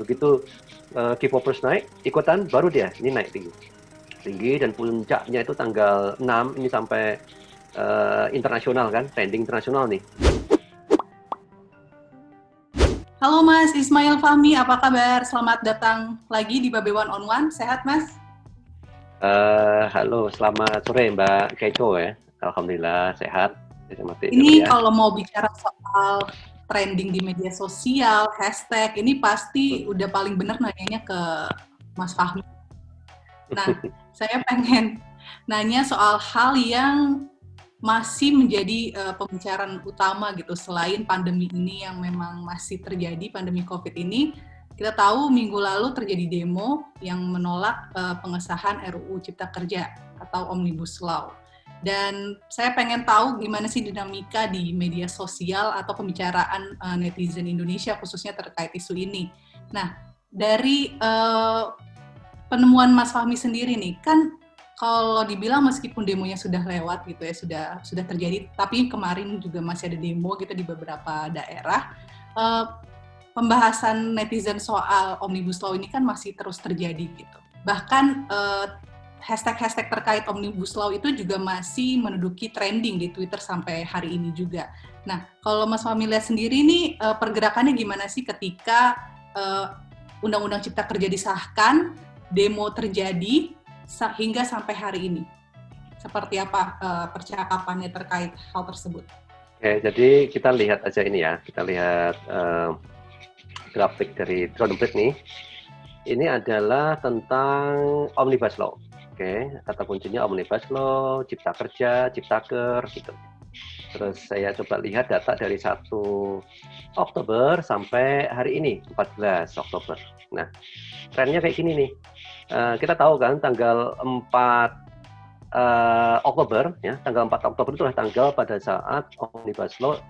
Begitu K-popers naik, ikutan baru dia ini naik tinggi dan puncaknya itu tanggal 6 ini sampai internasional kan, trending internasional nih. Halo Mas Ismail Fahmi, apa kabar? Selamat datang lagi di Babe One on One. Sehat Mas? Halo, selamat sore Mbak Keiko ya. Alhamdulillah sehat. Ini kalau mau bicara soal trending di media sosial, hashtag, ini pasti udah paling bener nanyanya ke Mas Fahmi. Nah, saya pengen nanya soal hal yang masih menjadi pembicaraan utama gitu, selain pandemi ini yang memang masih terjadi, pandemi COVID ini. Kita tahu minggu lalu terjadi demo yang menolak pengesahan RUU Cipta Kerja atau Omnibus Law. Dan saya pengen tahu gimana sih dinamika di media sosial atau pembicaraan netizen Indonesia khususnya terkait isu ini. Nah, dari penemuan Mas Fahmi sendiri nih, kan kalau dibilang meskipun demonya sudah lewat gitu ya, sudah terjadi, tapi kemarin juga masih ada demo gitu di beberapa daerah. Pembahasan netizen soal Omnibus Law ini kan masih terus terjadi gitu. Bahkan hashtag-hashtag terkait Omnibus Law itu juga masih menduduki trending di Twitter sampai hari ini juga. Nah, kalau Mas Fahmi lihat sendiri nih, pergerakannya gimana sih ketika Undang-Undang Cipta Kerja disahkan, demo terjadi, hingga sampai hari ini? Seperti apa percakapannya terkait hal tersebut? Oke, jadi kita lihat aja ini ya, kita lihat grafik dari Drone nih. Ini adalah tentang Omnibus Law. Oke, kata kuncinya Omnibus Law, Cipta Kerja, Ciptaker, gitu. Terus saya coba lihat data dari 1 Oktober sampai hari ini, 14 Oktober. Nah, trennya kayak gini nih. Kita tahu kan tanggal 4 Oktober, ya, tanggal 4 Oktober itu adalah tanggal pada saat Omnibus Law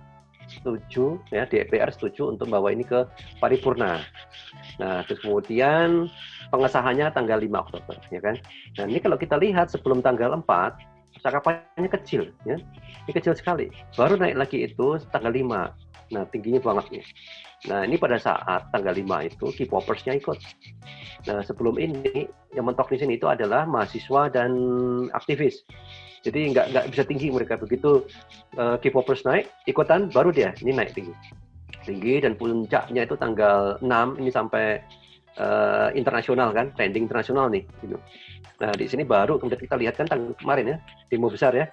setuju, ya, DPR setuju untuk membawa ini ke paripurna. Nah, terus kemudian pengesahannya tanggal 5 Oktober, ya kan? Nah, ini kalau kita lihat sebelum tanggal 4, percakapannya kecil, ya. Ini kecil sekali. Baru naik lagi itu tanggal 5. Nah, tingginya banget nih. Nah, ini pada saat tanggal 5 itu K-popersnya ikut. Nah, sebelum ini yang mentok di sini itu adalah mahasiswa dan aktivis. Jadi nggak bisa tinggi mereka. Begitu K-popers naik, ikutan baru dia ini naik tinggi dan puncaknya itu tanggal 6 ini sampai internasional kan, trending internasional nih. Gitu. Nah, di sini baru kemudian kita lihat kan tanggal kemarin ya, demo besar ya.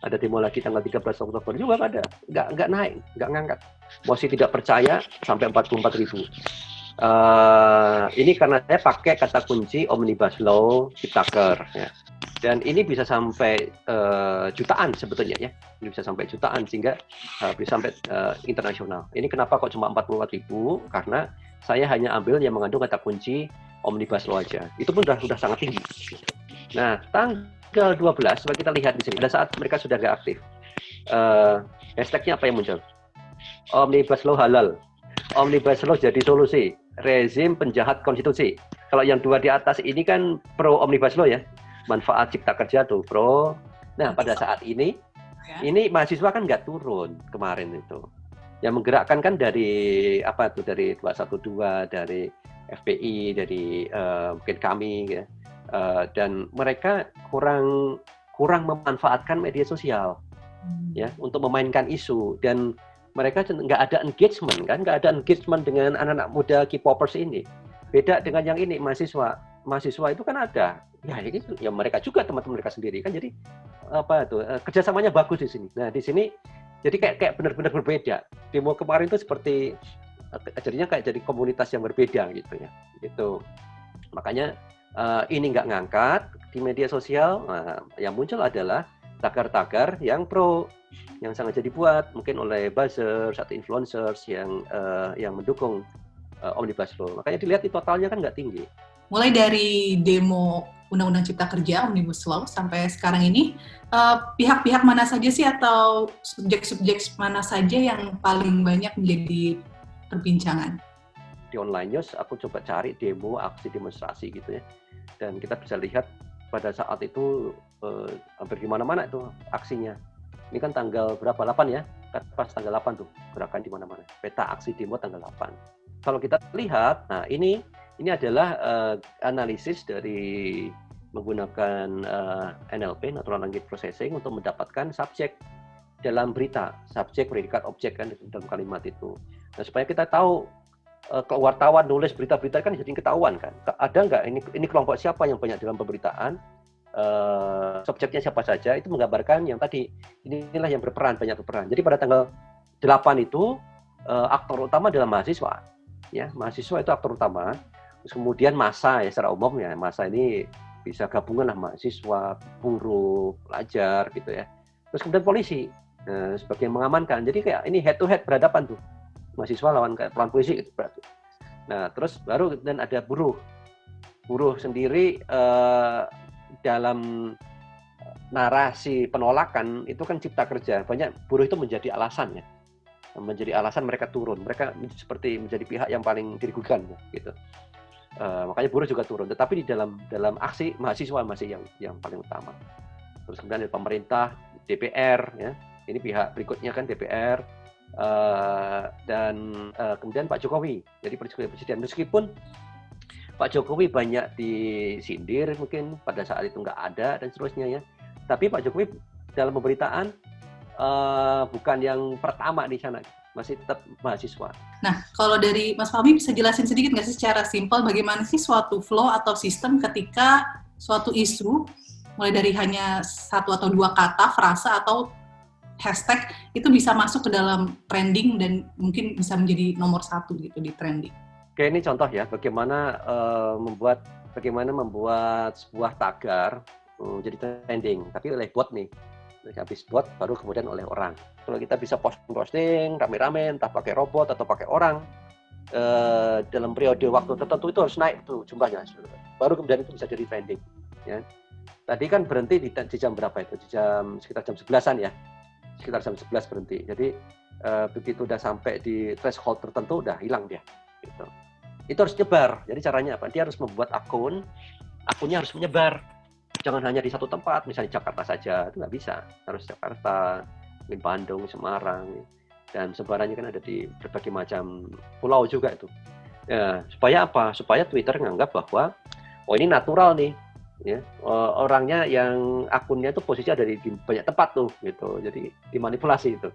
Ada demo lagi tanggal 13 Oktober juga ada, nggak naik, nggak ngangkat. Mosi tidak percaya sampai 44.000. Ini karena saya pakai kata kunci Omnibus Law Ciptaker ya. Dan ini bisa sampai jutaan sebetulnya ya, ini bisa sampai jutaan sehingga bisa sampai internasional. Ini kenapa kok cuma 44.000? Karena saya hanya ambil yang mengandung kata kunci Omnibus Law aja. Itu pun sudah sangat tinggi. Nah, tanggal 12, coba kita lihat di sini. Pada saat mereka sudah nggak aktif, hashtagnya apa yang muncul? Omnibus Law halal. Omnibus Law jadi solusi. Rezim penjahat konstitusi. Kalau yang dua di atas ini kan pro Omnibus Law ya. Manfaat Cipta Kerja tuh pro. Nah, pada saat ini mahasiswa kan nggak turun kemarin itu. Yang menggerakkan kan dari apa tuh, dari 212, dari FPI, dari mungkin kami ya. Dan mereka kurang memanfaatkan media sosial ya untuk memainkan isu, dan mereka nggak ada engagement kan, nggak ada engagement dengan anak-anak muda K-popers ini. Beda dengan yang ini mahasiswa itu kan ada ya, itu ya mereka juga teman-teman mereka sendiri kan, jadi apa tuh kerjasamanya bagus di sini. Nah, di sini jadi kayak benar-benar berbeda. Demo kemarin itu seperti jadinya kayak jadi komunitas yang berbeda gitu ya. Itu makanya ini nggak ngangkat di media sosial. Yang muncul adalah tagar-tagar yang pro, yang sengaja dibuat mungkin oleh buzzers atau influencers yang mendukung Omnibus Law. Makanya dilihat di totalnya kan nggak tinggi. Mulai dari demo Undang-Undang Cipta Kerja Omnibus Law sampai sekarang ini, pihak-pihak mana saja sih atau subjek-subjek mana saja yang paling banyak menjadi perbincangan? Di online news aku coba cari demo, aksi, demonstrasi gitu ya, dan kita bisa lihat pada saat itu hampir di mana-mana itu aksinya. Ini kan tanggal berapa? 8 ya? Pas tanggal 8 tuh gerakan di mana-mana. Peta aksi demo tanggal 8. kalau kita lihat, nah ini adalah analisis dari menggunakan NLP, Natural Language Processing, untuk mendapatkan subjek dalam berita, subjek, predikat, objek kan dalam kalimat itu. Nah, supaya kita tahu wartawan nulis berita-berita kan jadi ketahuan kan. Ada nggak ini kelompok siapa yang banyak dalam pemberitaan, subjeknya siapa saja, itu menggambarkan yang tadi, inilah yang banyak berperan. Jadi pada tanggal 8 itu aktor utama adalah mahasiswa. Ya, mahasiswa itu aktor utama. Terus kemudian massa ya, secara umum ya, massa ini bisa gabungan lah mahasiswa, buruh, pelajar gitu ya. Terus kemudian polisi sebagai yang mengamankan. Jadi kayak ini head to head berhadapan tuh. Mahasiswa lawan kayak pelan polisi gitu berarti. Nah, terus baru dan ada buruh. Buruh sendiri dalam narasi penolakan itu kan cipta kerja. Banyak buruh itu menjadi alasan ya. Menjadi alasan mereka turun. Mereka seperti menjadi pihak yang paling dirugikan gitu. Makanya buruh juga turun. Tetapi di dalam aksi mahasiswa masih yang paling utama. Terus kemudian ada pemerintah, DPR ya. Ini pihak berikutnya kan DPR dan kemudian Pak Jokowi. Jadi presiden, meskipun Pak Jokowi banyak disindir mungkin pada saat itu nggak ada dan seterusnya ya. Tapi Pak Jokowi dalam pemberitaan bukan yang pertama di sana, masih tetap mahasiswa. Nah, kalau dari Mas Fahmi bisa jelasin sedikit nggak sih secara simpel bagaimana sih suatu flow atau sistem ketika suatu isu mulai dari hanya 1 atau 2 kata, frasa atau hashtag itu bisa masuk ke dalam trending dan mungkin bisa menjadi nomor 1 gitu di trending. Oke, ini contoh ya bagaimana membuat sebuah tagar jadi trending, tapi oleh bot nih. Habis bot baru kemudian oleh orang. Kalau kita bisa posting rame-rame, entah pakai robot atau pakai orang, dalam periode waktu tertentu itu harus naik tuh jumlahnya. Baru kemudian itu bisa jadi trending. Ya. Tadi kan berhenti di jam berapa itu? Sekitar jam 11-an ya. Sekitar jam 11 berhenti. Jadi begitu udah sampai di threshold tertentu udah hilang dia. Gitu. Itu harus nyebar. Jadi caranya apa? Dia harus membuat akunnya harus menyebar. Jangan hanya di satu tempat, misalnya Jakarta saja, itu nggak bisa. Harus Jakarta, mungkin Bandung, Semarang, dan sebarannya kan ada di berbagai macam pulau juga itu. Ya, supaya apa? Supaya Twitter menganggap bahwa ini natural nih, ya orangnya yang akunnya itu posisi ada di banyak tempat tuh, gitu. Jadi dimanipulasi itu.